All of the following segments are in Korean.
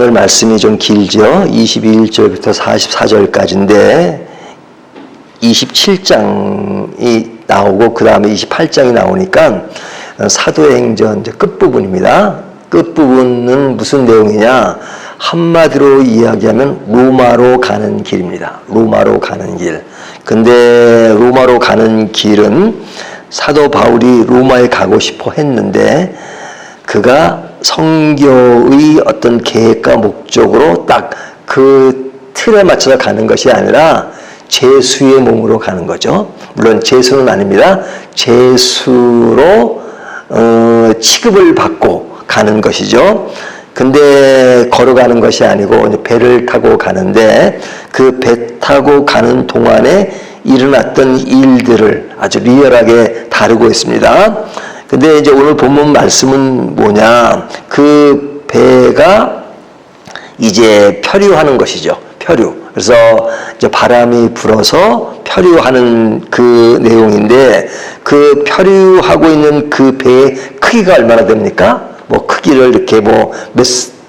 오늘 말씀이 좀 길죠. 21절부터 44절까지인데 27장이 나오고 그 다음에 28장이 나오니까 사도행전 이제 끝부분입니다. 끝부분은 무슨 내용이냐? 한마디로 이야기하면 로마로 가는 길입니다. 로마로 가는 길. 근데 로마로 가는 길은 사도 바울이 로마에 가고 싶어 했는데 그가 성교의 어떤 계획과 목적으로 딱 그 틀에 맞춰서 가는 것이 아니라 제수의 몸으로 가는 거죠. 물론 제수는 아닙니다. 제수로 취급을 받고 가는 것이죠. 근데 걸어가는 것이 아니고 배를 타고 가는데 그 배 타고 가는 동안에 일어났던 일들을 아주 리얼하게 다루고 있습니다. 근데 이제 오늘 본문 말씀은 뭐냐? 그 배가 이제 표류하는 것이죠. 표류. 그래서 이제 바람이 불어서 표류하는 그 내용인데 그 표류하고 있는 그 배의 크기가 얼마나 됩니까? 뭐 크기를 이렇게 뭐 몇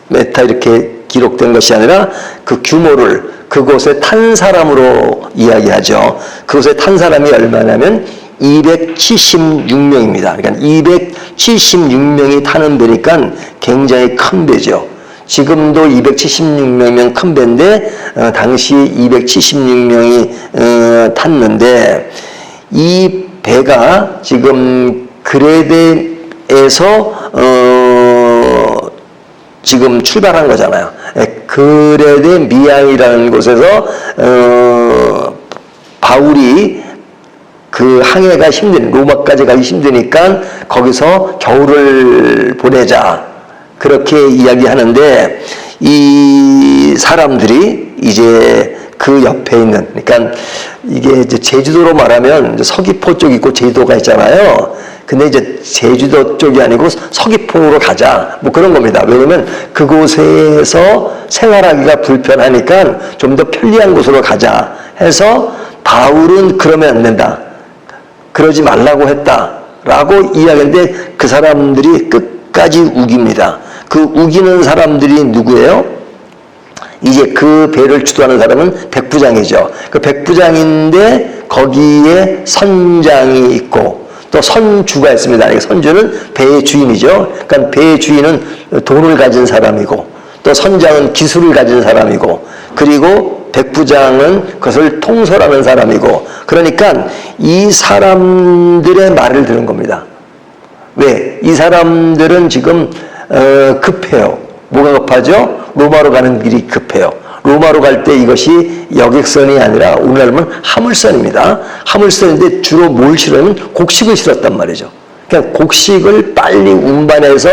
메타 이렇게 기록된 것이 아니라 그 규모를 그곳에 탄 사람으로 이야기하죠. 그곳에 탄 사람이 얼마냐면 276명입니다. 그러니까 276명이 타는 배니까 굉장히 큰 배죠. 지금도 276명이면 큰 배인데 당시 276명이 탔는데 이 배가 지금 그레데에서 지금 출발한 거잖아요. 그레데 미양이라는 곳에서 바울이 그 항해가 힘든 로마까지 가기 힘드니까 거기서 겨울을 보내자 그렇게 이야기하는데 이 사람들이 이제 그 옆에 있는 그러니까 이게 이제 제주도로 말하면 이제 서귀포 쪽 있고 제주도가 있잖아요. 근데 이제 제주도 쪽이 아니고 서귀포로 가자 뭐 그런 겁니다. 왜냐면 그곳에서 생활하기가 불편하니까 좀 더 편리한 곳으로 가자 해서 바울은 그러면 안 된다. 그러지 말라고 했다라고 이야기했는데 그 사람들이 끝까지 우깁니다. 그 우기는 사람들이 누구예요? 이제 그 배를 주도하는 사람은 백부장이죠. 그 백부장인데 거기에 선장이 있고 또 선주가 있습니다. 선주는 배의 주인이죠. 그러니까 배의 주인은 돈을 가진 사람이고 또 선장은 기술을 가진 사람이고 그리고 백부장은 그것을 통솔하는 사람이고 그러니까 이 사람들의 말을 들은 겁니다. 왜? 이 사람들은 지금 급해요. 뭐가 급하죠? 로마로 가는 길이 급해요. 로마로 갈 때 이것이 여객선이 아니라 오늘날 보면 화물선입니다. 화물선인데 주로 뭘 실으면 곡식을 실었단 말이죠. 그러니까 곡식을 빨리 운반해서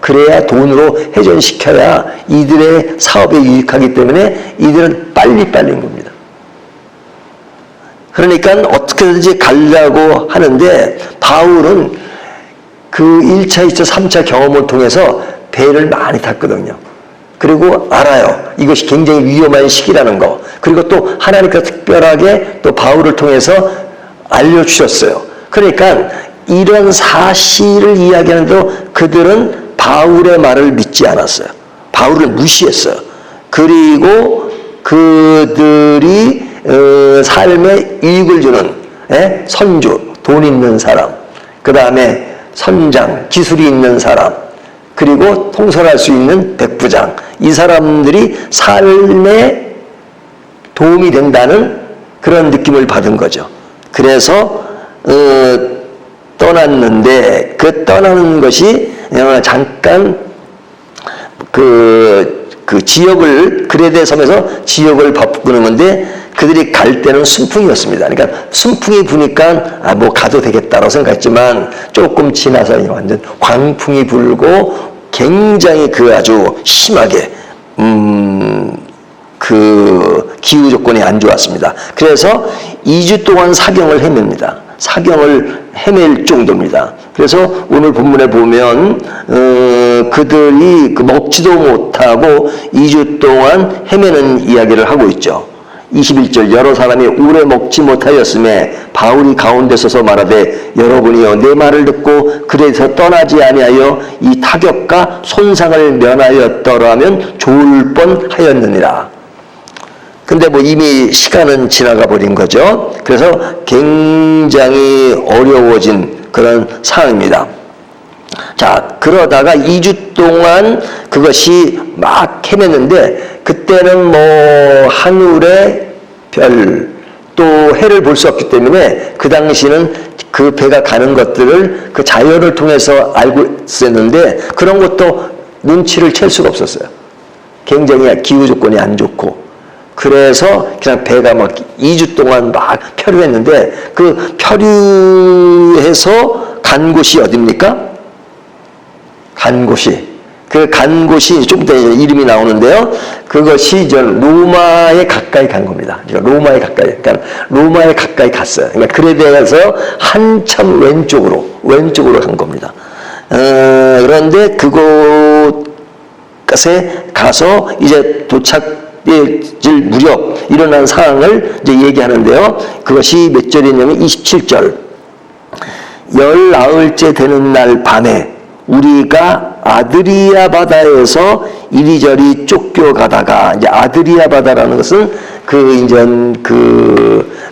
그래야 돈으로 회전시켜야 이들의 사업에 유익하기 때문에 이들은 빨리빨리인 겁니다. 그러니까 어떻게든지 가려고 하는데 바울은 그 1차, 2차, 3차 경험을 통해서 배를 많이 탔거든요. 그리고 알아요. 이것이 굉장히 위험한 시기라는 거. 그리고 또 하나님께서 특별하게 또 바울을 통해서 알려주셨어요. 그러니까 이런 사실을 이야기하는데도 그들은 바울의 말을 믿지 않았어요. 바울을 무시했어요. 그리고 그들이 삶에 이익을 주는 선주, 돈 있는 사람, 그 다음에 선장, 기술이 있는 사람, 그리고 통솔할 수 있는 백부장, 이 사람들이 삶에 도움이 된다는 그런 느낌을 받은 거죠. 그래서 떠났는데 그 떠나는 것이 잠깐 그 지역을 그레데 섬에서 지역을 바꾸는 건데 그들이 갈 때는 순풍이었습니다. 그러니까 순풍이 부니까 뭐 가도 되겠다라고 생각했지만 조금 지나서 완전 광풍이 불고 굉장히 그 아주 심하게 그 기후 조건이 안 좋았습니다. 그래서 2주 동안 사경을 헤맵니다. 사경을 헤맬 정도입니다. 그래서 오늘 본문에 보면 그들이 먹지도 못하고 2주 동안 헤매는 이야기를 하고 있죠. 21절 여러 사람이 오래 먹지 못하였음에 바울이 가운데 서서 말하되 여러분이여 내 말을 듣고 그래서 떠나지 아니하여 이 타격과 손상을 면하였더라면 좋을 뻔하였느니라. 근데 뭐 이미 시간은 지나가 버린 거죠. 그래서 굉장히 어려워진 그런 상황입니다. 자, 그러다가 2주 동안 그것이 막 헤맸는데 그때는 뭐 하늘의 별 또 해를 볼 수 없기 때문에 그 당시는 그 배가 가는 것들을 그 자연을 통해서 알고 있었는데 그런 것도 눈치를 챌 수가 없었어요. 굉장히 기후 조건이 안 좋고 그래서 그냥 배가 막 2주 동안 막 표류했는데 그 표류해서 간 곳이 어디입니까? 간 곳이 그 간 곳이 좀 이따 이름이 나오는데요. 그것이 저 로마에 가까이 간 겁니다. 로마에 가까이, 그러니까 로마에 가까이 갔어요. 그러니까 그레데에서 한참 왼쪽으로 간 겁니다. 그런데 그곳에 가서 이제 도착될 무렵 일어난 상황을 이제 얘기하는데요. 그것이 몇 절이냐면 27절. 19일째 되는 날 밤에 우리가 아드리아 바다에서 이리저리 쫓겨가다가 이제 아드리아 바다라는 것은 그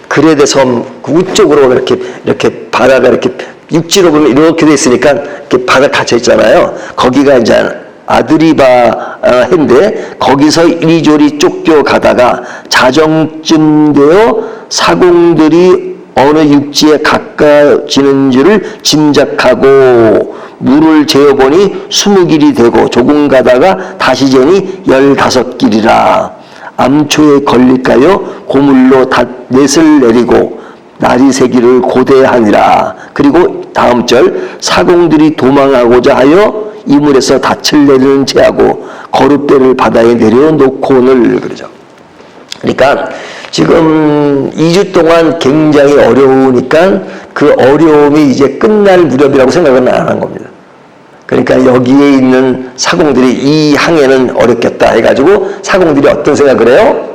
그레데 섬 우쪽으로 이렇게 바다가 이렇게 육지로 보면 이렇게 돼 있으니까 이렇게 바다 닫혀 있잖아요. 거기가 이제 아드리바인데 거기서 이리저리 쫓겨가다가 자정쯤 되어 사공들이 어느 육지에 가까워지는 줄을 짐작하고 물을 재어보니 20길이 되고 조금 가다가 다시 재니 15길이라. 암초에 걸릴까요? 고물로 넷을 내리고 날이 새기를 고대하니라. 그리고 다음 절 사공들이 도망하고자 하여 이물에서 닻을 내리는 채하고 거룻배를 바다에 내려놓고는 그러죠. 그러니까 지금 2주 동안 굉장히 어려우니까 그 어려움이 이제 끝날 무렵이라고 생각은 안 한 겁니다. 그러니까 여기에 있는 사공들이 이 항해는 어렵겠다 해가지고 사공들이 어떤 생각을 해요?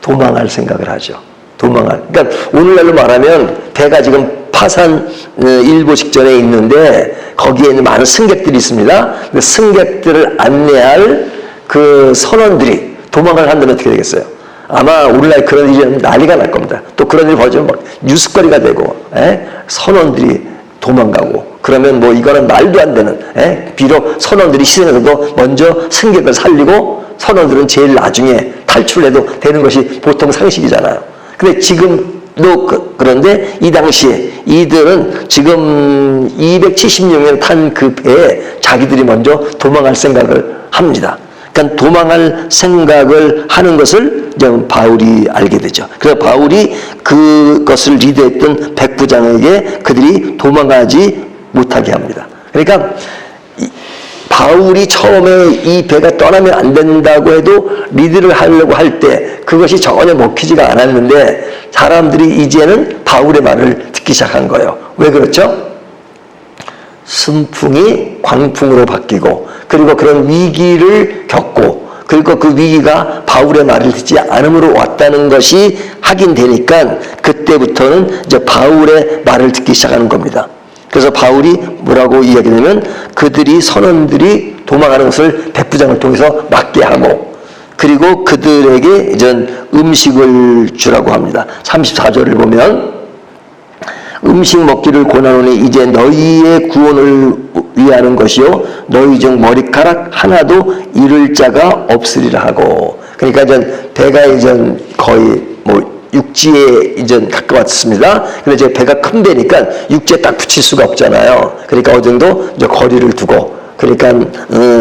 도망할 생각을 하죠. 그러니까 오늘날로 말하면 배가 지금 파산 일보 직전에 있는데 거기에 있는 많은 승객들이 있습니다. 그 승객들을 안내할 그 선원들이 도망을 한다면 어떻게 되겠어요? 아마 오늘날 그런 일이 난리가 날 겁니다. 또 그런 일이 벌어지면 막 뉴스거리가 되고 선원들이 도망가고 그러면 뭐 이거는 말도 안 되는 비록 선원들이 시선에서도 먼저 승객을 살리고 선원들은 제일 나중에 탈출해도 되는 것이 보통 상식이잖아요. 근데 지금도 그런데 이 당시에 이들은 지금 270명을 탄 그 배에 자기들이 먼저 도망할 생각을 합니다. 그러니까 도망할 생각을 하는 것을 이제 바울이 알게 되죠. 그래서 바울이 그것을 리드했던 백부장에게 그들이 도망가지 못하게 합니다. 그러니까 바울이 처음에 이 배가 떠나면 안 된다고 해도 리드를 하려고 할 때 그것이 전혀 먹히지가 않았는데 사람들이 이제는 바울의 말을 듣기 시작한 거예요. 왜 그렇죠? 순풍이 광풍으로 바뀌고 그리고 그런 위기를 겪고 그리고 그 위기가 바울의 말을 듣지 않음으로 왔다는 것이 확인되니까 그때부터는 이제 바울의 말을 듣기 시작하는 겁니다. 그래서 바울이 뭐라고 이야기하냐면 그들이 선원들이 도망가는 것을 백부장을 통해서 막게 하고 그리고 그들에게 이제 음식을 주라고 합니다. 34절을 보면 음식 먹기를 권하노니 이제 너희의 구원을 위하는 것이요 너희 중 머리카락 하나도 잃을 자가 없으리라 하고 그러니까 이제 배가 이제 거의 뭐 육지에 이제 가까웠습니다. 근데 이제 배가 큰 배니까 육지에 딱 붙일 수가 없잖아요. 그러니까 어느 정도 이제 거리를 두고 그러니까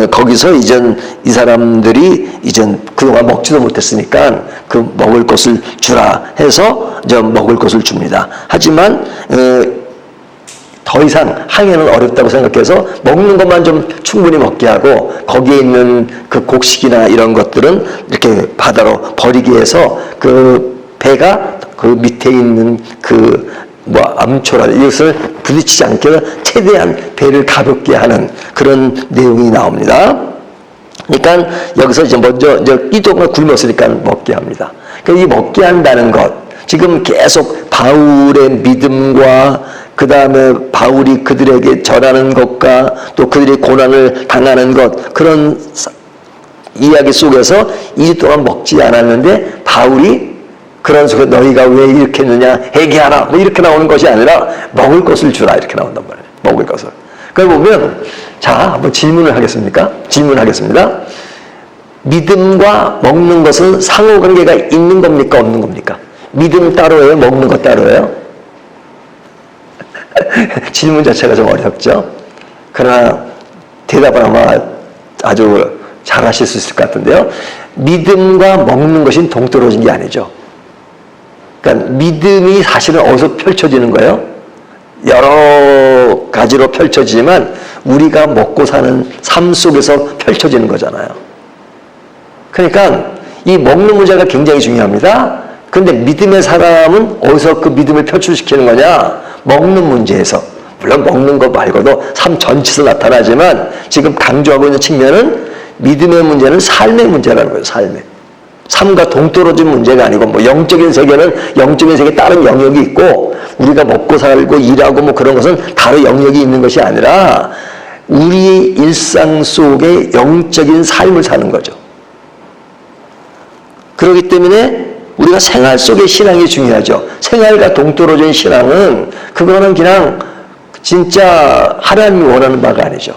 거기서 이제 이 사람들이 이제 그동안 먹지도 못했으니까 그 먹을 것을 주라 해서 이제 먹을 것을 줍니다. 하지만 더 이상 항해는 어렵다고 생각해서 먹는 것만 좀 충분히 먹게 하고 거기에 있는 그 곡식이나 이런 것들은 이렇게 바다로 버리게 해서 그 배가 그 밑에 있는 그 뭐 암초라 이것을 부딪히지 않게 해서 최대한 배를 가볍게 하는 그런 내용이 나옵니다. 그러니까 여기서 이제 먼저 이제 이동을 굶었으니까 먹게 합니다. 그러니까 이 먹게 한다는 것, 지금 계속 바울의 믿음과 그 다음에 바울이 그들에게 전하는 것과 또 그들이 고난을 당하는 것, 그런 이야기 속에서 2주 동안 먹지 않았는데 바울이 그런 속에 너희가 왜 이렇게 했느냐 회개하라 뭐 이렇게 나오는 것이 아니라 먹을 것을 주라 이렇게 나온단 말이에요. 먹을 것을. 그걸 보면 자 한번 질문을 하겠습니까? 질문하겠습니다. 믿음과 먹는 것은 상호관계가 있는 겁니까 없는 겁니까? 믿음 따로예요? 먹는 것 따로예요? 질문 자체가 좀 어렵죠? 그러나 대답을 아마 아주 잘 하실 수 있을 것 같은데요. 믿음과 먹는 것이 동떨어진 게 아니죠. 그러니까 믿음이 사실은 어디서 펼쳐지는 거예요? 여러 가지로 펼쳐지지만 우리가 먹고 사는 삶 속에서 펼쳐지는 거잖아요. 그러니까 이 먹는 문제가 굉장히 중요합니다. 그런데 믿음의 사람은 어디서 그 믿음을 표출시키는 거냐? 먹는 문제에서. 물론 먹는 것 말고도 삶 전체에서 나타나지만 지금 강조하고 있는 측면은 믿음의 문제는 삶의 문제라는 거예요. 삶과 동떨어진 문제가 아니고 뭐 영적인 세계는 영적인 세계에 다른 영역이 있고 우리가 먹고 살고 일하고 뭐 그런 것은 다른 영역이 있는 것이 아니라 우리의 일상 속에 영적인 삶을 사는 거죠. 그렇기 때문에 우리가 생활 속의 신앙이 중요하죠. 생활과 동떨어진 신앙은 그거는 그냥 진짜 하나님이 원하는 바가 아니죠.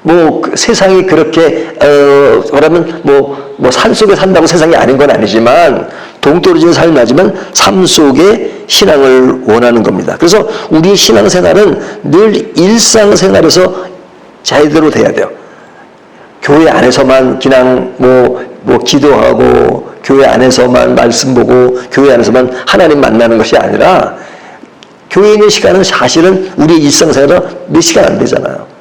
뭐 세상이 그렇게 그러면 뭐 산속에 산다고 세상이 아닌 건 아니지만 동떨어진 삶이 나지만 삶 속에 신앙을 원하는 겁니다. 그래서 우리 신앙생활은 늘 일상생활에서 제대로 돼야 돼요. 교회 안에서만 그냥 뭐 기도하고 교회 안에서만 말씀 보고 교회 안에서만 하나님 만나는 것이 아니라 교회에 있는 시간은 사실은 우리 일상생활은 몇 시간 안 되잖아요.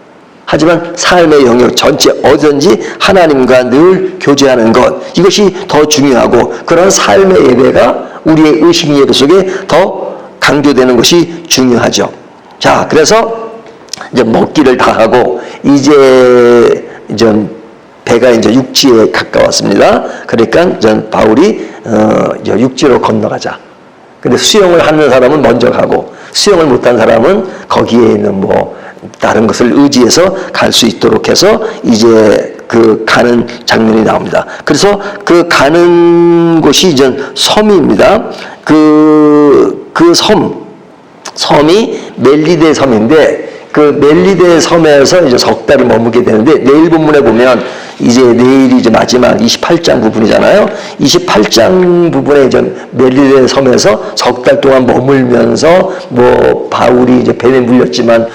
하지만 삶의 영역 전체 어디든지 하나님과 늘 교제하는 것, 이것이 더 중요하고 그런 삶의 예배가 우리의 의식 예배 속에 더 강조되는 것이 중요하죠. 자, 그래서 이제 먹기를 다 하고 이제 배가 이제 육지에 가까웠습니다. 그러니까 바울이 이제 육지로 건너가자. 근데 수영을 하는 사람은 먼저 가고 수영을 못한 사람은 거기에 있는 다른 것을 의지해서 갈 수 있도록 해서 이제 그 가는 장면이 나옵니다. 그래서 그 가는 곳이 이제 섬입니다. 그 섬이 멜리데 섬인데 그 멜리데 섬에서 이제 석 달을 머무게 되는데 내일 본문에 보면 이제 내일이 이제 마지막 28장 부분이잖아요. 28장 부분에 이제 멜리데 섬에서 석 달 동안 머물면서 바울이 이제 뱀에 물렸지만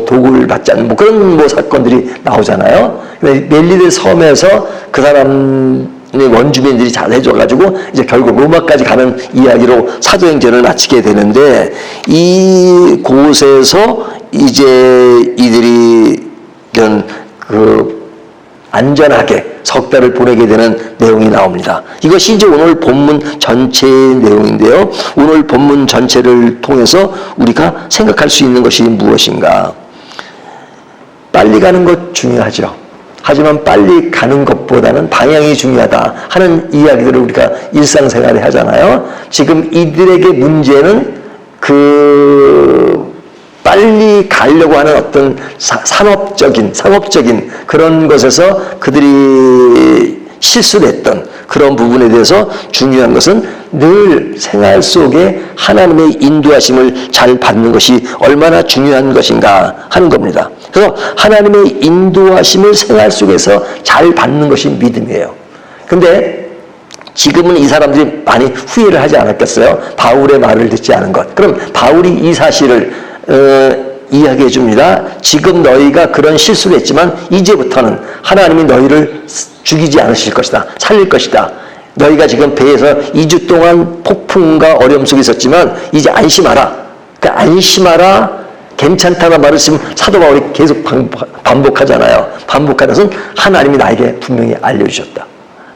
독을 받지 않는 그런 사건들이 나오잖아요. 멜리데 섬에서 그 사람 원주민들이 잘 해줘가지고 이제 결국 로마까지 가는 이야기로 사도행전을 마치게 되는데 이 곳에서 이제 이들이 이런 안전하게 석 달을 보내게 되는 내용이 나옵니다. 이것이 이제 오늘 본문 전체의 내용인데요. 오늘 본문 전체를 통해서 우리가 생각할 수 있는 것이 무엇인가? 빨리 가는 것 중요하죠. 하지만 빨리 가는 것보다는 방향이 중요하다 하는 이야기들을 우리가 일상생활에 하잖아요. 지금 이들에게 문제는 빨리 가려고 하는 어떤 상업적인 그런 것에서 그들이 실수를 했던 그런 부분에 대해서 중요한 것은 늘 생활 속에 하나님의 인도하심을 잘 받는 것이 얼마나 중요한 것인가 하는 겁니다. 그래서 하나님의 인도하심을 생활 속에서 잘 받는 것이 믿음이에요. 근데 지금은 이 사람들이 많이 후회를 하지 않았겠어요? 바울의 말을 듣지 않은 것. 그럼 바울이 이 사실을 이야기해 줍니다. 지금 너희가 그런 실수를 했지만 이제부터는 하나님이 너희를 죽이지 않으실 것이다. 살릴 것이다. 너희가 지금 배에서 2주 동안 폭풍과 어려움 속에 있었지만 이제 안심하라. 그러니까 안심하라. 괜찮다는 말을 지금 사도 바울이 계속 반복하잖아요. 반복하는 것은 하나님이 나에게 분명히 알려주셨다.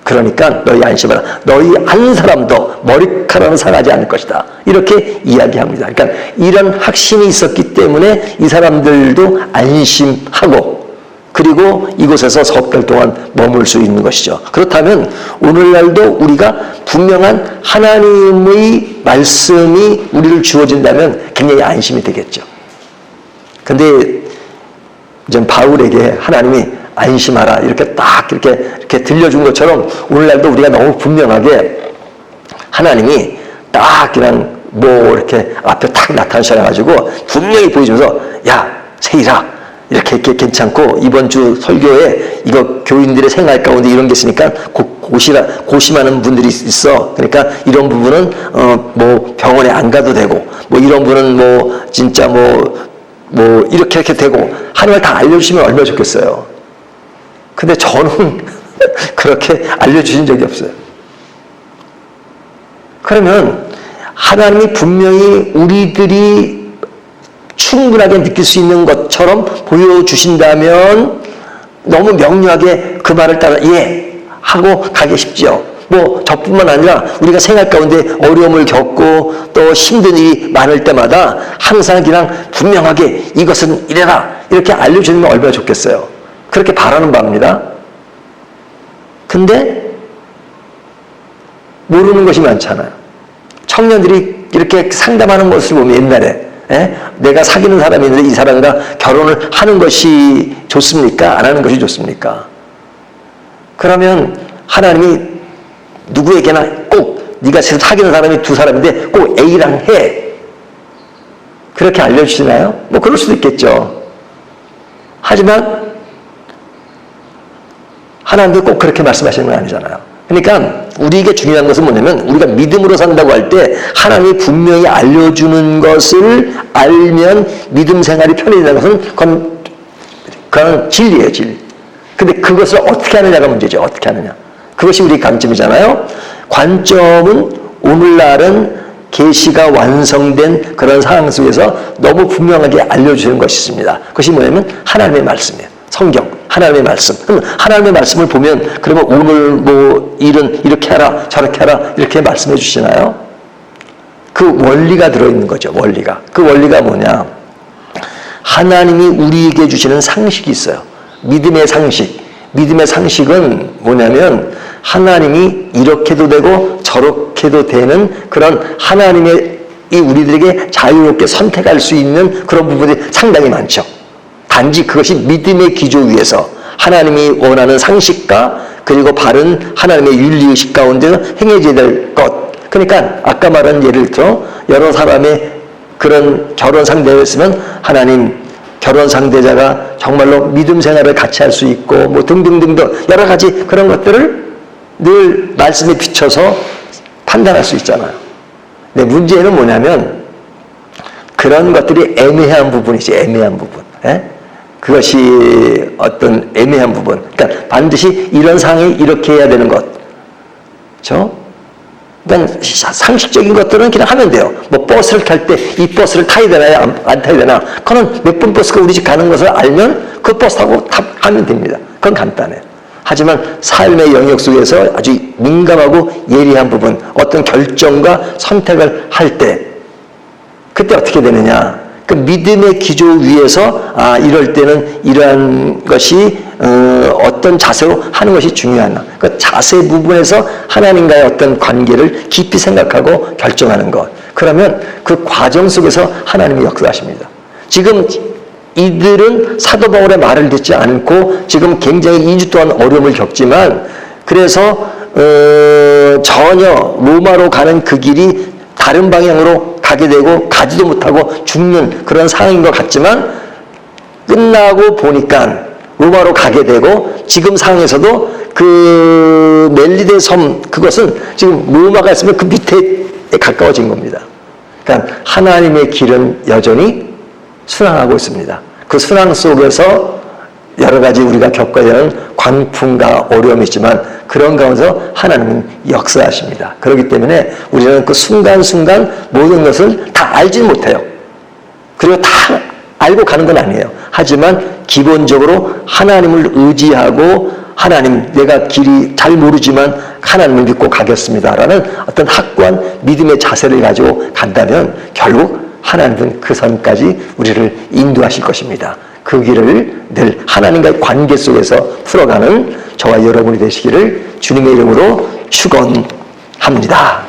그러니까 너희 안심하라. 너희 한 사람도 머리카락은 상하지 않을 것이다. 이렇게 이야기합니다. 그러니까 이런 확신이 있었기 때문에 이 사람들도 안심하고 그리고 이곳에서 석 달 동안 머물 수 있는 것이죠. 그렇다면 오늘날도 우리가 분명한 하나님의 말씀이 우리를 주어진다면 굉장히 안심이 되겠죠. 근데 좀 바울에게 하나님이 안심하라 이렇게 딱 이렇게 들려준 것처럼 오늘날도 우리가 너무 분명하게 하나님이 딱 그냥 뭐 이렇게 앞에 탁 나타나셔가지고 분명히 보여주면서 야 세일아 이렇게 괜찮고 이번 주 설교에 이거 교인들의 생활 가운데 이런 게 있으니까 고심하는 분들이 있어. 그러니까 이런 부분은 뭐 병원에 안 가도 되고 뭐 이런 부분은 뭐 진짜 뭐 이렇게 되고 하는 걸 다 알려주시면 얼마나 좋겠어요. 근데 저는 그렇게 알려주신 적이 없어요. 그러면 하나님이 분명히 우리들이 충분하게 느낄 수 있는 것처럼 보여주신다면 너무 명료하게 그 말을 따라 예 하고 가기 쉽죠. 뭐 저뿐만 아니라 우리가 생활 가운데 어려움을 겪고 또 힘든 일이 많을 때마다 항상 그냥 분명하게 이것은 이래라 이렇게 알려주면 얼마나 좋겠어요. 그렇게 바라는 바입니다. 근데 모르는 것이 많잖아요. 청년들이 이렇게 상담하는 모습을 보면 옛날에 내가 사귀는 사람이 있는데 이 사람과 결혼을 하는 것이 좋습니까? 안 하는 것이 좋습니까? 그러면 하나님이 누구에게나 꼭 네가 사귀는 사람이 두 사람인데 꼭 A랑 해. 그렇게 알려주시나요? 뭐 그럴 수도 있겠죠. 하지만 하나님도 꼭 그렇게 말씀하시는 건 아니잖아요. 그러니까 우리에게 중요한 것은 뭐냐면 우리가 믿음으로 산다고 할 때 하나님이 분명히 알려주는 것을 알면 믿음 생활이 편해진다는 것은 그건 진리예요, 진리. 근데 그것을 어떻게 하느냐가 문제죠. 어떻게 하느냐. 그것이 우리 관점이잖아요. 관점은 오늘날은 계시가 완성된 그런 상황 속에서 너무 분명하게 알려주는 것이 있습니다. 그것이 뭐냐면 하나님의 말씀이에요. 성경, 하나님의 말씀. 그럼 하나님의 말씀을 보면 그러면 오늘 뭐 일은 이렇게 하라, 저렇게 하라 이렇게 말씀해 주시나요? 그 원리가 들어있는 거죠. 원리가. 그 원리가 뭐냐? 하나님이 우리에게 주시는 상식이 있어요. 믿음의 상식. 믿음의 상식은 뭐냐면 하나님이 이렇게도 되고 저렇게도 되는 그런 하나님의 이 우리들에게 자유롭게 선택할 수 있는 그런 부분이 상당히 많죠. 단지 그것이 믿음의 기조 위에서 하나님이 원하는 상식과 그리고 바른 하나님의 윤리의식 가운데서 행해져야 될 것. 그러니까 아까 말한 예를 들어 여러 사람의 그런 결혼 상대를 쓰면 하나님 결혼 상대자가 정말로 믿음 생활을 같이 할 수 있고 뭐 등등등등 여러 가지 그런 것들을 늘 말씀에 비춰서 판단할 수 있잖아요. 근데 문제는 뭐냐면 그런 것들이 애매한 부분이지. 애매한 부분. 그것이 어떤 애매한 부분. 그러니까 반드시 이런 상황이 이렇게 해야 되는 것. 그렇죠? 그러니까 상식적인 것들은 그냥 하면 돼요. 뭐 버스를 탈 때 이 버스를 타야 되나 안 타야 되나. 그거는 몇 번 버스가 우리 집 가는 것을 알면 그 버스 타고 가면 됩니다. 그건 간단해요. 하지만 삶의 영역 속에서 아주 민감하고 예리한 부분, 어떤 결정과 선택을 할 때 그때 어떻게 되느냐. 그 믿음의 기조 위에서 이럴 때는 이러한 것이 어떤 자세로 하는 것이 중요하나. 그 자세 부분에서 하나님과의 어떤 관계를 깊이 생각하고 결정하는 것. 그러면 그 과정 속에서 하나님이 역사하십니다. 지금 이들은 사도 바울의 말을 듣지 않고 지금 굉장히 2주 동안 어려움을 겪지만 그래서 전혀 로마로 가는 그 길이 다른 방향으로 가게 되고 가지도 못하고 죽는 그런 상황인 것 같지만 끝나고 보니까 로마로 가게 되고 지금 상황에서도 그 멜리데 섬 그것은 지금 로마가 있으면 그 밑에 가까워진 겁니다. 그러니까 하나님의 길은 여전히 순항하고 있습니다. 그 순항 속에서 여러 가지 우리가 겪어야 하는 광풍과 어려움이 있지만 그런 가운데서 하나님은 역사하십니다. 그렇기 때문에 우리는 그 순간순간 모든 것을 다 알지는 못해요. 그리고 다 알고 가는 건 아니에요. 하지만 기본적으로 하나님을 의지하고 하나님 내가 길이 잘 모르지만 하나님을 믿고 가겠습니다라는 어떤 확고한 믿음의 자세를 가지고 간다면 결국 하나님은 그 선까지 우리를 인도하실 것입니다. 그 길을 늘 하나님과의 관계 속에서 풀어가는 저와 여러분이 되시기를 주님의 이름으로 축원합니다.